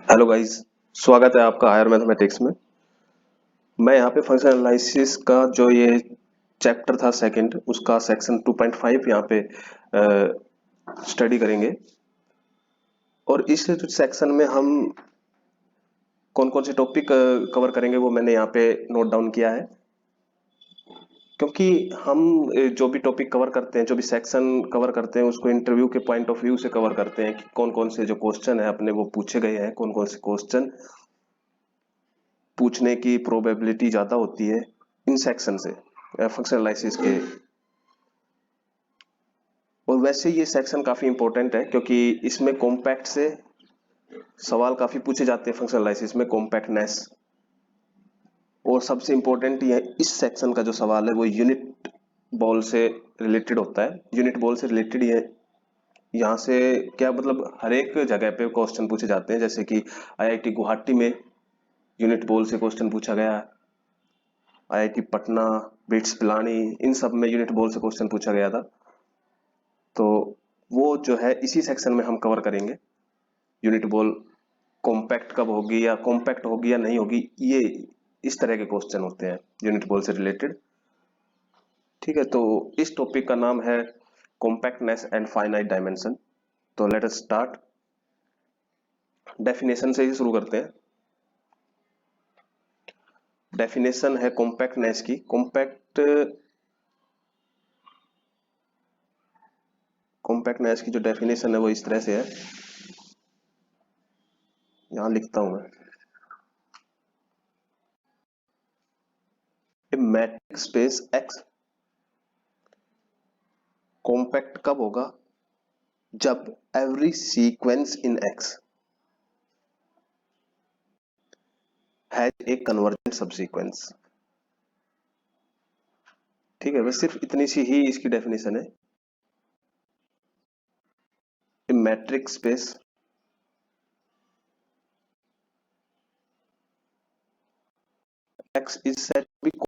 Hello guys. स्वागत है आपका हायर मैथमेटिक्स में। मैं यहाँ पे फंक्शन एनालिसिस का जो ये चैप्टर था सेकंड, उसका सेक्शन 2.5 यहाँ पे स्टडी करेंगे। और इस सेक्शन में हम कौन कौन से टॉपिक कवर करेंगे वो मैंने यहाँ पे नोट डाउन किया है। क्योंकि हम जो भी टॉपिक कवर करते हैं, जो भी सेक्शन कवर करते हैं, उसको इंटरव्यू के पॉइंट ऑफ व्यू से कवर करते हैं कि कौन कौन से जो क्वेश्चन है अपने वो पूछे गए हैं, कौन कौन से क्वेश्चन पूछने की प्रोबेबिलिटी ज्यादा होती है इन सेक्शन से, फंक्शन एनालिसिस के। और वैसे ये सेक्शन काफी इंपॉर्टेंट है क्योंकि इसमें कॉम्पैक्ट से सवाल काफी पूछे जाते हैं। फंक्शन एनालिसिस में कॉम्पैक्टनेस, और सबसे इंपॉर्टेंट ये इस सेक्शन का जो सवाल है वो यूनिट बॉल से रिलेटेड होता है। यूनिट बॉल से रिलेटेड ये यहाँ से क्या मतलब, हर एक जगह पे क्वेश्चन पूछे जाते हैं। जैसे कि आईआईटी गुवाहाटी में यूनिट बॉल से क्वेश्चन पूछा गया, आईआईटी पटना, बिट्स पिलानी, इन सब में यूनिट बॉल से क्वेश्चन पूछा गया था। तो वो जो है इसी सेक्शन में हम कवर करेंगे। यूनिट बॉल कॉम्पैक्ट कब होगी या कॉम्पैक्ट होगी या नहीं होगी, ये इस तरह के क्वेश्चन होते हैं यूनिट बॉल से रिलेटेड। ठीक है, तो इस टॉपिक का नाम है कॉम्पैक्टनेस एंड फाइनाइट डायमेंशन। तो लेट अस स्टार्ट। डेफिनेशन से ही शुरू करते हैं। डेफिनेशन है कॉम्पैक्टनेस की। कॉम्पैक्टनेस की जो डेफिनेशन है वो इस तरह से है, यहां लिखता हूं मैं। मैट्रिक स्पेस एक्स कॉम्पैक्ट कब होगा? जब every sequence in x has a convergent subsequence. ठीक है, बस सिर्फ इतनी सी ही इसकी डेफिनेशन है। Metric space X is said to be compact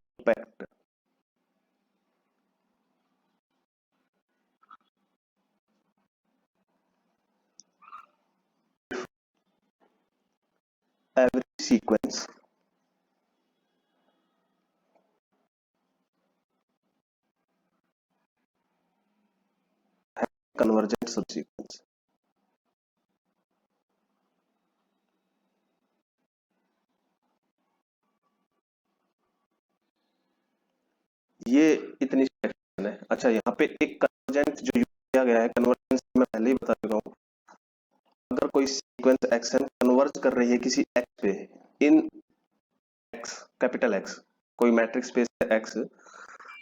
every sequence convergent subsequence। ये इतनी definition है। अच्छा, यहाँ पे एक कन्वर्जेंट जो यूज किया गया है, कन्वर्जेंस मैं पहले ही बता चुका हूँ। अगर कोई सीक्वेंस एक्शन कन्वर्ज कर रही है किसी एक्स पे, इन एक्स, कैपिटल एक्स, कोई मैट्रिक्स स्पेस एक्स,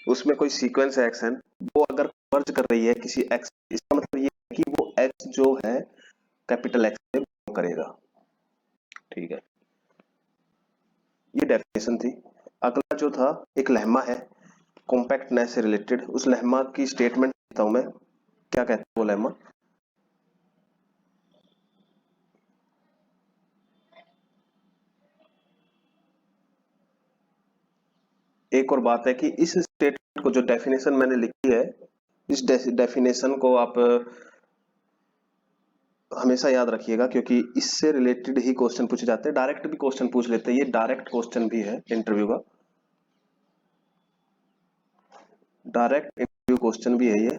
उसमें कोई सीक्वेंस एक्शन वो अगर कन्वर्ज कर रही है किसी एक्स, इसका मतलब ये है कि वो एक्स जो है कैपिटल एक्स से belong करेगा। ठीक है, ये डेफिनेशन थी। अगला जो था एक लेमा है कॉम्पैक्टनेस से रिलेटेड। उस लेमा की स्टेटमेंट देता हूं मैं, क्या कहता है वो लेमा। एक और बात है कि इस स्टेटमेंट को, जो डेफिनेशन मैंने लिखी है, इस डेफिनेशन को आप हमेशा याद रखिएगा क्योंकि इससे रिलेटेड ही क्वेश्चन पूछे जाते हैं। डायरेक्ट भी क्वेश्चन पूछ लेते हैं, ये डायरेक्ट क्वेश्चन भी है इंटरव्यू का। डायरेक्ट इंटरव्यू क्वेश्चन भी है ये।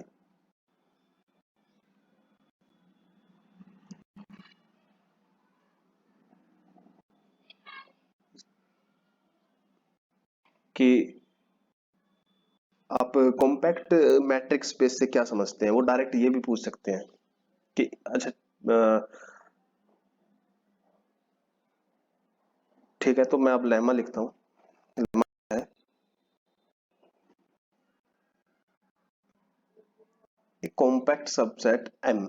कि आप कॉम्पैक्ट मैट्रिक्स स्पेस से क्या समझते हैं, वो डायरेक्ट ये भी पूछ सकते हैं कि अच्छा, ठीक है, तो मैं अब लेमा लिखता हूँ। लेमा है एक कॉम्पैक्ट सबसेट एम।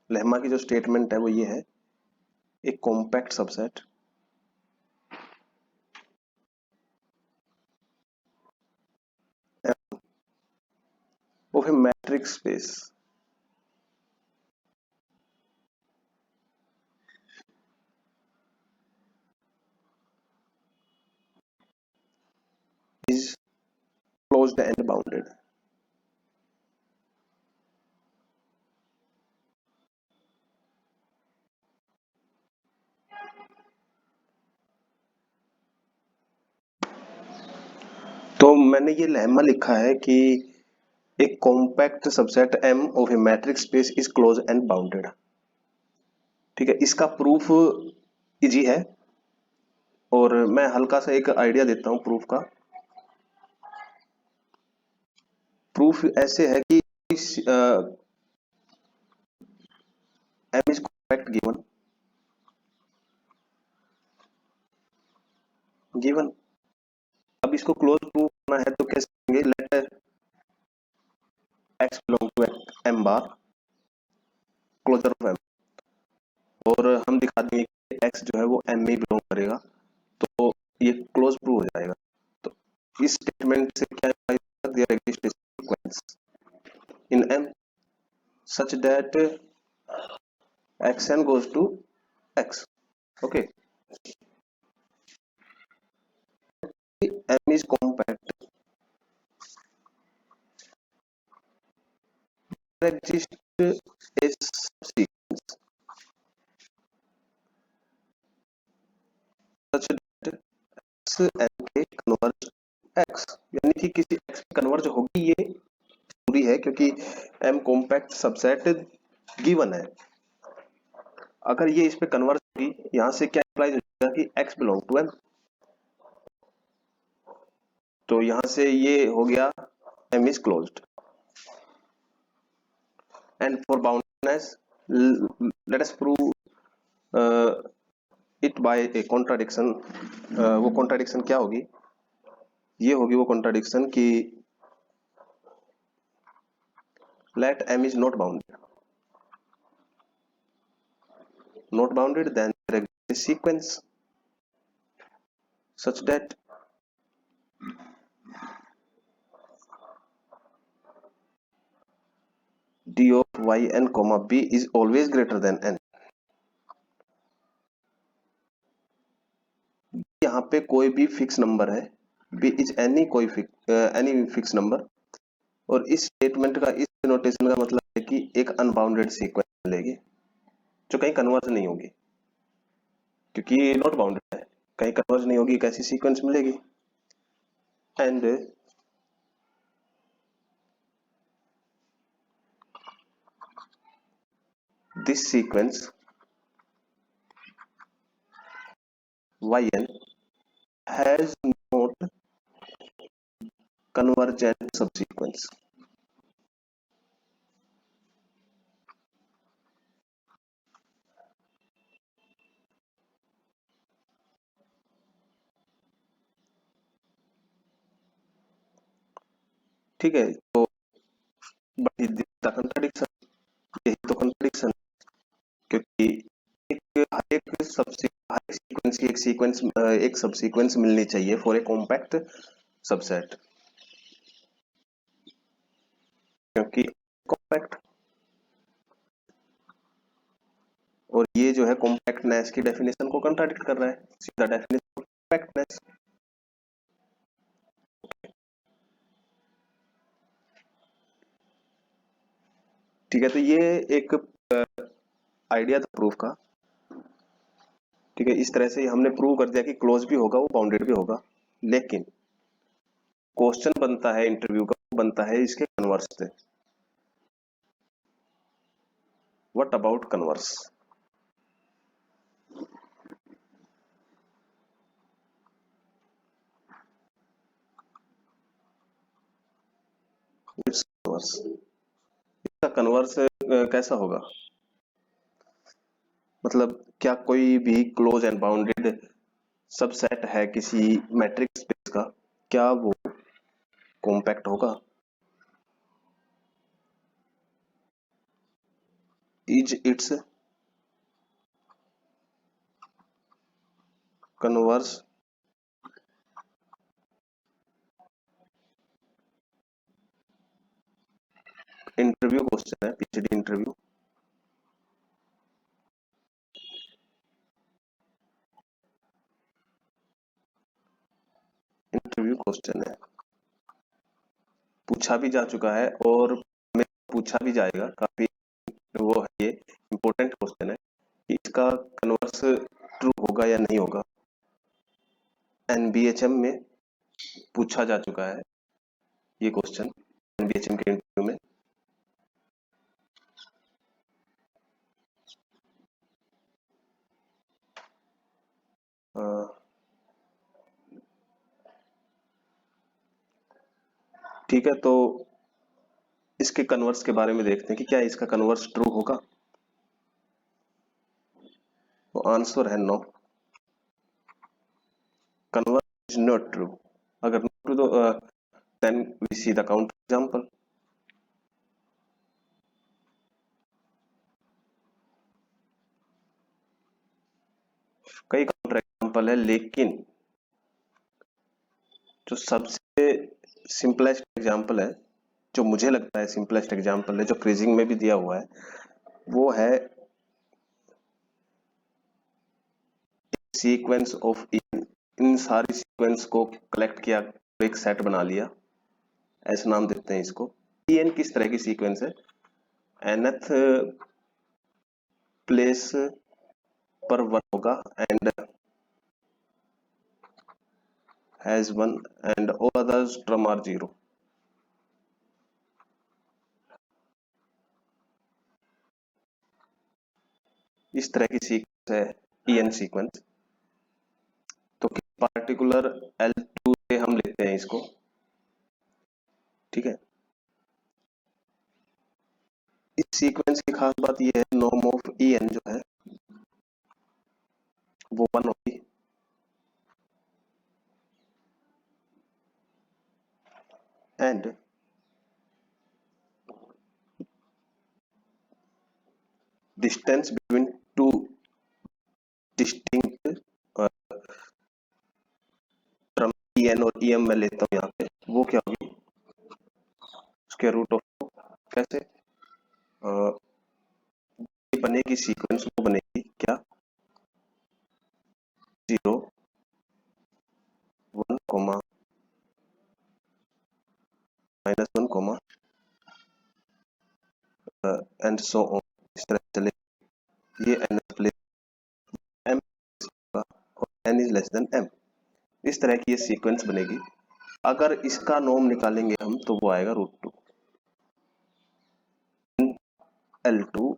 लेमा की जो स्टेटमेंट है वो ये है, एक compact subset of A matrix space is closed end bounded. मैंने ये लेमा लिखा है कि एक compact subset M of A matrix space is close and bounded. ठीक है, इसका प्रूफ इजी है और मैं हल्का सा एक आइडिया देता हूं प्रूफ का। प्रूफ ऐसे है कि M इज कॉम्पैक्ट गिवन। अब इसको क्लोज प्रूफ करना है तो कैसे करेंगे? Let x belong to M bar closure of M, और हम दिखा देंगे कि x जो है वो M में बिलोंग करेगा, तो ये क्लोज प्रूफ हो जाएगा। तो इस स्टेटमेंट से क्या there exist a sequence in M such that xn goes to x. Okay, M is compact. There exists a subsequence such that x n के कन्वर्ज x, यानी कि किसी x पे कन्वर्ज होगी, ये जरूरी है क्योंकि M कॉम्पैक्ट सबसेट गिवन है। अगर ये इस पे कन्वर्ज होगी, यहां से क्या इम्प्लाइज हो जाएगा कि x बिलोंग टू M, तो यहां से ये हो गया M is closed. And for boundedness, let us prove it by a contradiction. वो contradiction क्या होगी? ये होगी वो contradiction कि let M is not bounded. Not bounded, then there exists a sequence such that d of yn comma b is always greater than n. यहाँ पे कोई भी फिक्स नंबर है, b इज एनी कोई एनी फिक्स नंबर, और इस statement का, इस नोटेशन का मतलब है कि एक अनबाउंडेड सीक्वेंस मिलेगी जो कहीं कन्वर्ज नहीं होगी, क्योंकि नॉट बाउंडेड है, कहीं कन्वर्ज नहीं होगी, कैसी सीक्वेंस मिलेगी? And this sequence yn has not convergent subsequence. ठीक है, तो कंट्राडिक्शन, यही तो कंट्राडिक्शन, क्योंकि हर एक सीक्वेंस की एक सब सीक्वेंस मिलनी चाहिए फॉर ए कॉम्पैक्ट सबसेट, क्योंकि कॉम्पैक्ट, और ये जो है कॉम्पैक्टनेस की डेफिनेशन को कंट्राडिक्ट कर रहा है, सीधा डेफिनेशन कॉम्पैक्टनेस। ठीक है, तो ये एक आइडिया था प्रूफ का। ठीक है, इस तरह से हमने प्रूव कर दिया कि क्लोज भी होगा, वो बाउंडेड भी होगा, लेकिन क्वेश्चन बनता है इंटरव्यू का, बनता है इसके कन्वर्स से। What about converse? कन्वर्स, इसका कन्वर्स कैसा होगा? मतलब क्या कोई भी क्लोज एंड बाउंडेड सबसेट है किसी मैट्रिक्स स्पेस का, क्या वो कॉम्पैक्ट होगा? Is it's converse interview question है, पीएचडी इंटरव्यू। इंटरव्यू क्वेश्चन है, पूछा भी जा चुका है और पूछा भी जाएगा, काफी वो है, ये इंपॉर्टेंट क्वेश्चन है कि इसका कन्वर्स ट्रू होगा या नहीं होगा। एनबीएचएम में पूछा जा चुका है ये क्वेश्चन एनबीएचएम के इंटरव्यू में। ठीक है, तो इसके कन्वर्स के बारे में देखते हैं कि क्या इसका कन्वर्स ट्रू होगा। तो आंसर है no, converse is not true. अगर नॉट ट्रू तो then we see the counter example. कई काउंटर एग्जांपल है, लेकिन जो सबसे सिंपलेस्ट एग्जांपल है, जो मुझे लगता है सिंपलेस्ट एग्जांपल है, जो क्रीजिंग में भी दिया हुआ है, वो है सीक्वेंस ऑफ इन सारी सीक्वेंस को कलेक्ट किया, एक सेट बना लिया, ऐसा नाम देते हैं इसको। एन किस तरह की सीक्वेंस है, nth प्लेस पर वन होगा and has one and all others term are zero. इस तरह की सीक्वेंस है en सीक्वेंस। तो पार्टिकुलर L2 से हम लेते हैं इसको, ठीक है। इस सीक्वेंस की खास बात यह है, नॉर्म ऑफ en जो है वो वन होगी, and distance between two distinct term en और em मैं लेता हूं यहाँ पे, वो क्या होगी, स्क्वायर रूट ऑफ, कैसे ये बनेगी सीक्वेंस, वो बनेगी क्या, 0 1 कोमा -1 एंड सो ऑन, इस तरह चले। ये n प्लेस m और n is less than m, इस तरह की ये सीक्वेंस बनेगी। अगर इसका नॉर्म निकालेंगे हम तो वो आएगा √2 L2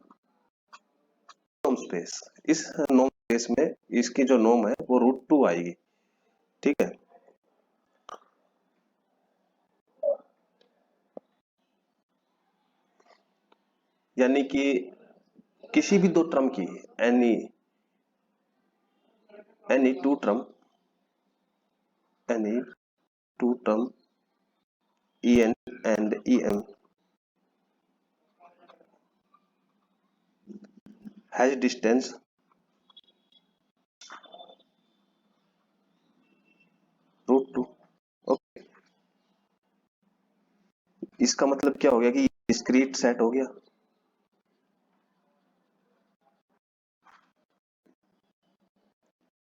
नॉर्म स्पेस। इस नॉर्म स्पेस में इसकी जो नॉर्म है वो √2 आएगी, ठीक है। यानी कि किसी भी दो टर्म की any any two term en and em has distance √2। Okay, इसका मतलब क्या हो गया कि डिस्क्रीट सेट हो गया।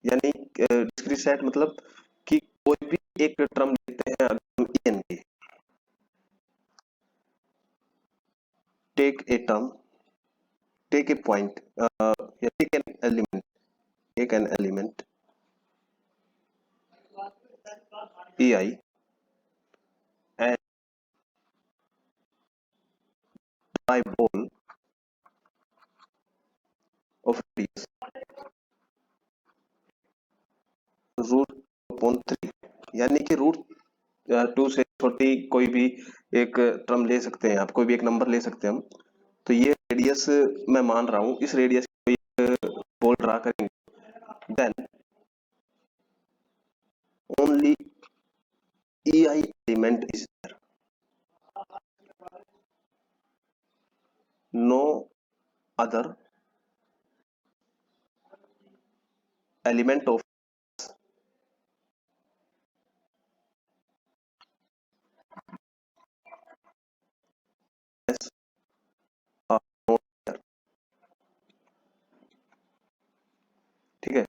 यानी डिस्क्रीट सेट मतलब कि कोई भी एक टर्म लेते हैं, अगर हम en की, take a term, take a point या take an element ei and dipole of radius √3, यानी कि √2 से छोटी कोई भी एक टर्म ले सकते हैं आप, कोई भी एक नंबर ले सकते हैं हम। तो ये रेडियस मैं मान रहा हूं, इस रेडियस को एक बॉल ड्रा करेंगे, then only ei element is there, no other element of s are not there, ठीक है।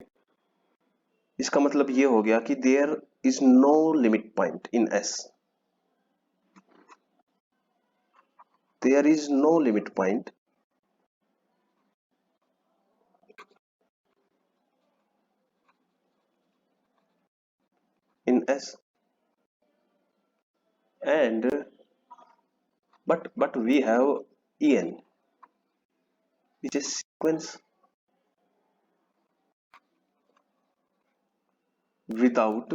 इसका मतलब ये हो गया कि there is no limit point in s, there is no limit point in s and but we have en, which is sequence without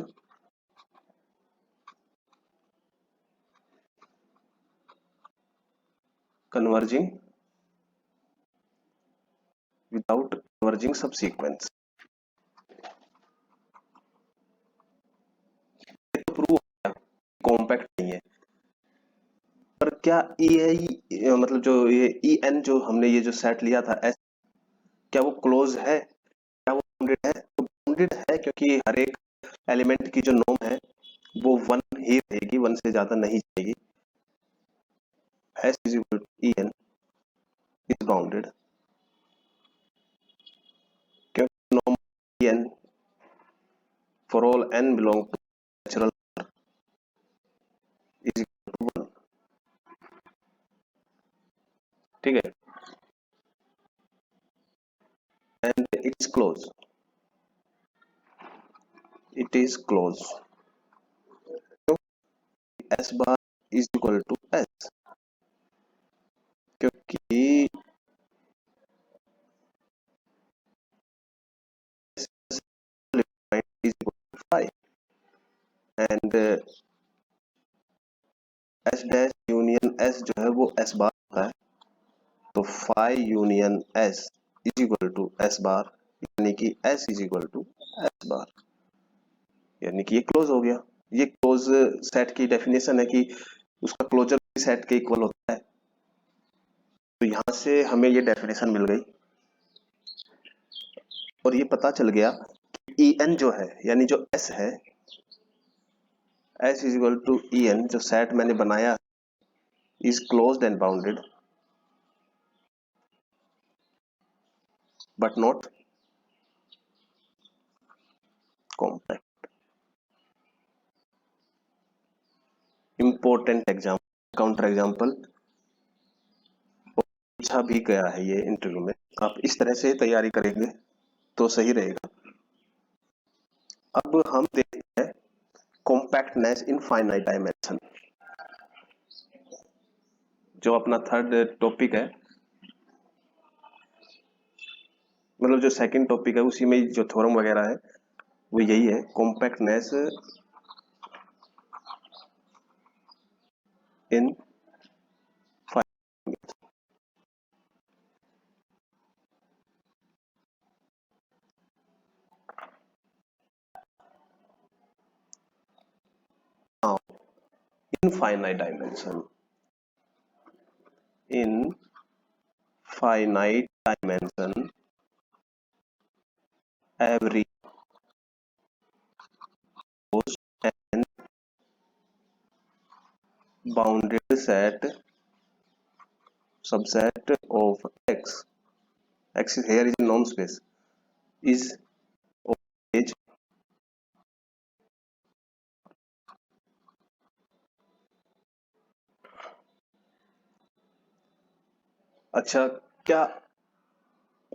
converging subsequence. ये तो प्रूव कॉम्पैक्ट नहीं है, पर क्या ई आई मतलब जो ये ई एन जो हमने ये जो सेट लिया था एस, क्या वो क्लोज है, क्या वो बाउंडेड है? तो बाउंडेड है क्योंकि हर एक एलिमेंट की जो नॉर्म है वो वन ही रहेगी, वन से ज्यादा नहीं जाएगी. S is equal to e n is bounded क्योंकि norm e n for all n belong to natural is equal to one. ठीक है, and it's close, it is close. S bar is equal to s क्योंकि is equal to 5 and s dash union s जो है वो s बार होता है, तो 5 union s is equal to s bar, यानी कि s is equal to s bar, यानी कि ये क्लोज हो गया. ये क्लोज सेट की डेफिनेशन है कि उसका क्लोजर सेट के इक्वल होता है. तो यहां से हमें ये डेफिनेशन मिल गई और ये पता चल गया कि en जो है यानी जो s है, s is equal to en जो सेट मैंने बनाया is closed and bounded but not compact. Important example, counter example पूछा भी गया है ये इंटरव्यू में. आप इस तरह से तैयारी करेंगे तो सही रहेगा. अब हम देखते हैं कॉम्पैक्टनेस इन फाइनाइट डायमेंशन, जो अपना थर्ड टॉपिक है, मतलब जो सेकंड टॉपिक है उसी में जो थ्योरम वगैरह है वो यही है, compactness in finite dimension. In finite dimension, every closed and bounded set subset of x, x is here is in norm space, is always. अच्छा, क्या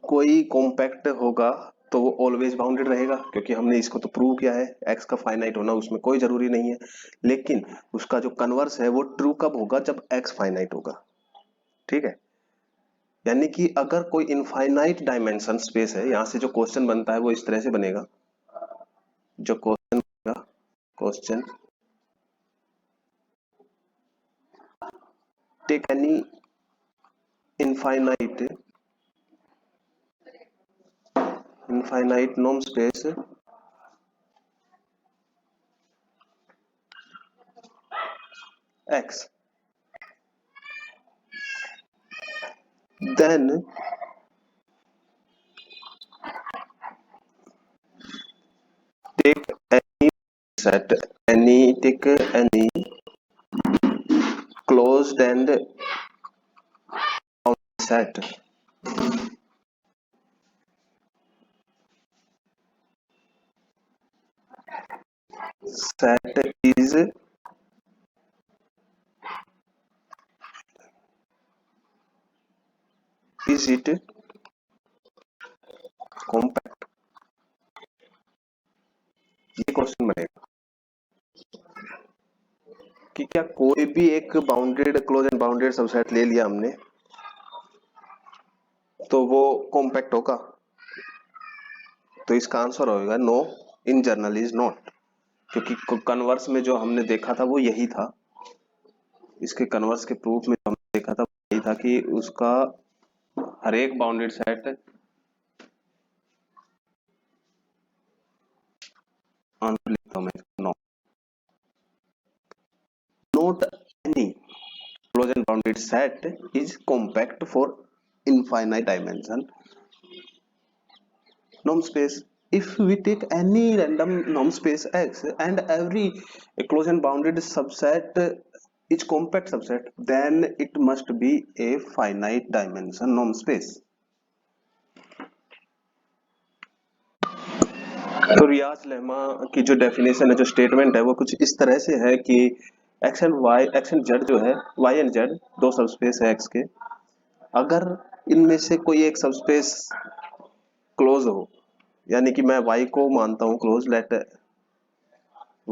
कोई कॉम्पैक्ट होगा तो वो ऑलवेज बाउंडेड रहेगा? क्योंकि हमने इसको तो प्रूव किया है, एक्स का फाइनाइट होना उसमें कोई जरूरी नहीं है, लेकिन उसका जो कन्वर्स है वो ट्रू कब होगा? जब एक्स फाइनाइट होगा. ठीक है, यानी कि अगर कोई इनफाइनाइट डायमेंशन स्पेस है, यहां से जो क्वेश्चन बनता है वो इस तरह से बनेगा. जो क्वेश्चन बनेगा, question take any infinite norm space x, then take any set, take any closed and set is it compact? ये क्वेश्चन बनेगा. कि क्या कोई भी एक bounded close and bounded subset ले लिया हमने तो वो कॉम्पैक्ट होगा? तो इसका आंसर होगा no, in general is not, क्योंकि कन्वर्स में जो हमने देखा था वो यही था। इसके कन्वर्स के प्रूफ में हमने देखा था यही था कि उसका हर एक बाउंडेड सेट आंसर लिखता हूं मैं, no, not any close and bounded set is compact for infinite dimension norm space. If we take any random norm space X and every closed and bounded subset is compact subset, then it must be a finite dimension norm space. तो रियाज lemma की जो definition है, जो statement है, वो कुछ इस तरह से है कि एक्स एंड जेड जो है, वाई एंड जेड दो सबस्पेस है एक्स के, अगर इनमें से कोई एक सबस्पेस क्लोज हो, यानी कि मैं y को मानता हूं close, let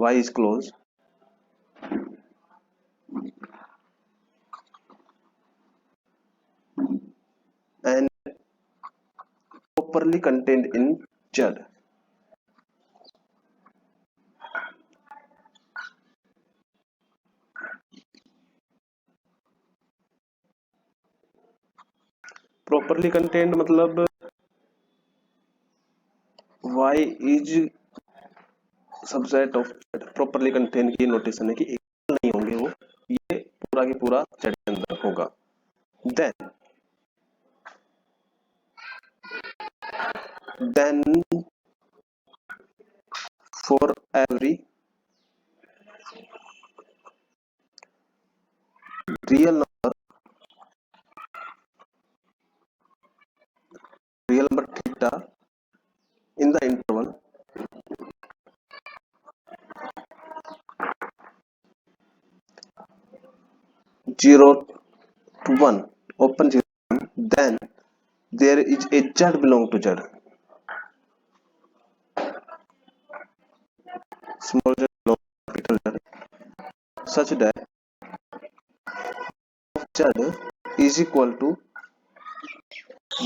y is close, and properly contained in Z. Properly contained मतलब y is subset of Z. Properly contained की नोटेशन है कि एक नहीं होंगे वो, ये पूरा की पूरा Z के अंदर होगा. Then for every real number theta in the interval 0 to 1, open 0 to 1, then there is a Z belong to Z, small z belong to capital Z, such that Z is equal to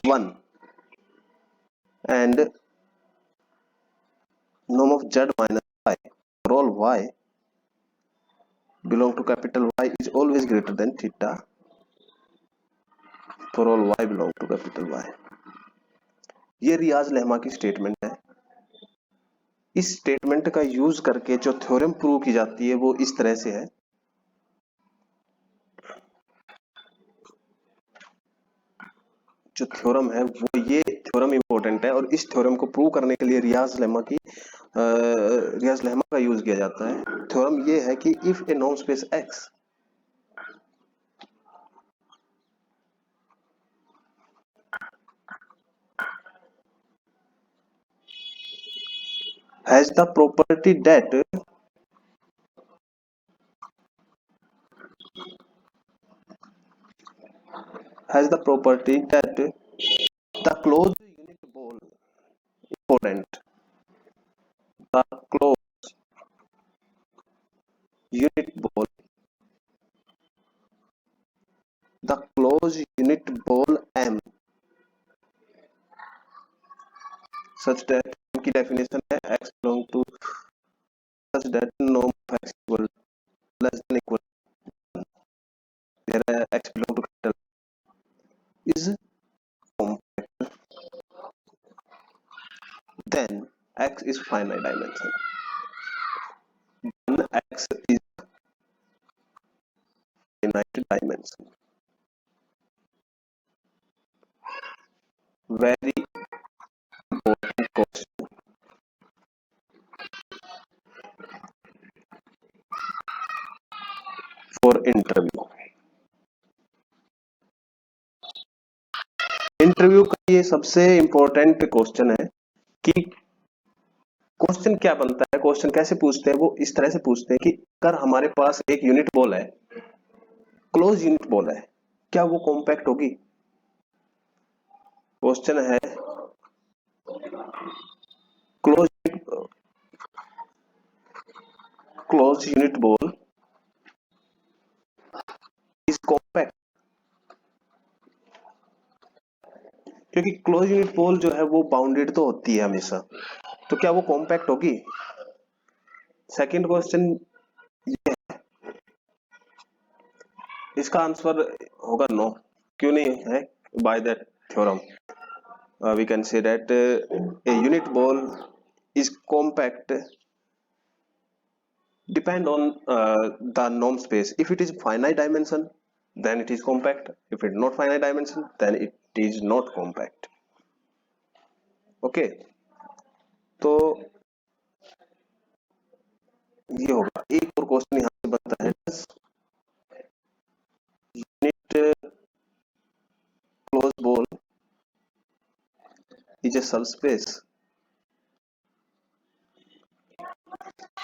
1 and norm of Z minus y for all y belong to capital Y is always greater than theta for all y belong to capital Y. ये रियाज lemma की statement है. इस statement का use करके जो theorem prove की जाती है वो इस तरह से है. जो थ्योरम है वो, ये थ्योरम इंपॉर्टेंट है और इस थ्योरम को प्रूव करने के लिए रियाज लेमा का यूज किया जाता है. थ्योरम ये है कि if A norm space x has the property that the closed unit ball important, the closed unit ball the closed unit ball M such that की definition है x belong to such that norm of x equal less than equal where x belong to capital is compact, then x is finite dimension. Then x is finite dimension. Very important question for interview. Interview का ये सबसे important question है कि question क्या बनता है, question कैसे पूछते हैं. वो इस तरह से पूछते हैं कि अगर हमारे पास एक यूनिट बॉल है, क्लोज यूनिट बॉल है, क्या वो कॉम्पैक्ट होगी? क्वेश्चन है क्लोज यूनिट बॉल क्योंकि क्लोज यूनिट पोल जो है वो बाउंडेड तो होती है हमेशा, तो क्या वो कॉम्पैक्ट होगी? सेकंड क्वेश्चन, इसका आंसर होगा नो। क्यों नहीं है? By that theorem we can say that a unit ball is compact depend on the norm space. If it is finite dimension, then it is compact. If it is not finite dimension, then it is not compact. Okay, तो ये होगा। एक और question यहाँ पे बनता है, unit closed ball is a subspace?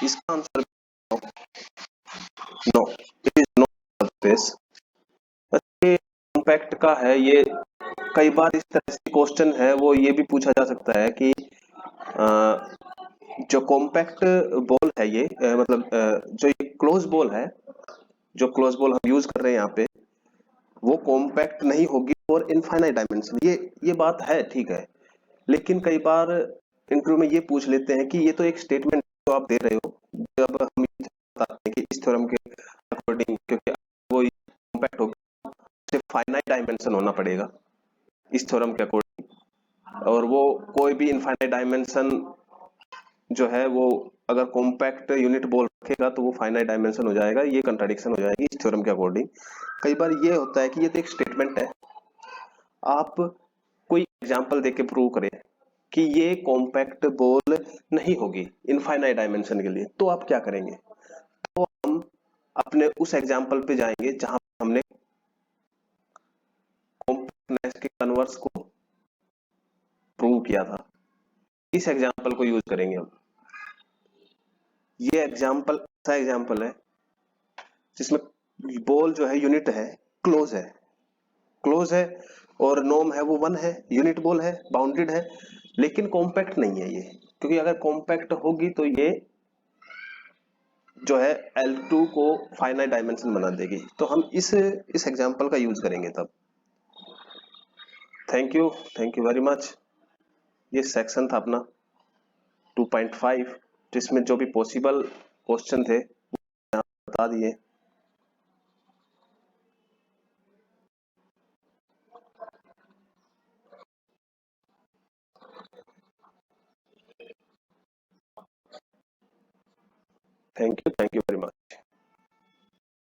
इसका answer no, it is not subspace. ये कॉम्पैक्ट का है। ये कई बार इस तरह से क्वेश्चन है वो ये भी पूछा जा सकता है कि जो कॉम्पैक्ट बॉल है ये मतलब जो ये क्लोज बॉल है, जो क्लोज बॉल हम यूज कर रहे हैं यहाँ पे, वो कॉम्पैक्ट नहीं होगी और इनफाइनाइट डायमेंशन। ये बात है, ठीक है। लेकिन कई बार इंटरव्यू में ये पूछ लेते हैं कि ये तो एक स्टेटमेंट तो आप दे रहे हो, जब हम ये बताते हैं कि इस थ्योरम के अकॉर्डिंग, क्योंकि वो कॉम्पैक्ट होगी, उसे फाइनाइट डायमेंशन होना पड़ेगा इस थ्योरम के अकॉर्डिंग, और वो कोई भी इनफाइनाइट डायमेंशन जो है वो अगर कॉम्पैक्ट यूनिट बॉल रखेगा तो वो फाइनाइट डायमेंशन हो जाएगा। ये कंट्राडिक्शन हो जाएगी इस थ्योरम के अकॉर्डिंग। कई बार ये होता है कि ये तो एक स्टेटमेंट है, आप कोई एग्जांपल देके प्रूव करें कि ये कॉम्पैक्ट बॉल नहीं होगी इनफाइनाइट डायमेंशन के लिए, तो आप क्या करेंगे? तो हम अपने उस एग्जांपल पे जाएंगे जहां हमने कॉम्पैक्टनेस के कन्वर्स को प्रूव किया था। इस एग्जांपल को यूज करेंगे हम। ये एग्जांपल ऐसा एग्जांपल है जिसमें बॉल जो है यूनिट है, क्लोज है, क्लोज है और नॉर्म है वो 1 है, यूनिट बॉल है, बाउंडेड है, लेकिन कॉम्पैक्ट नहीं है ये। क्योंकि अगर कॉम्पैक्ट होगी तो ये जो है L2 को फाइनाइट डायमेंशन बना देगी। तो हम इस एग्जांपल का यूज करेंगे तब। Thank you very much. ये सेक्शन था अपना 2.5, जिसमें जो भी पॉसिबल क्वेश्चन थे वो बता दिए। Thank you very much.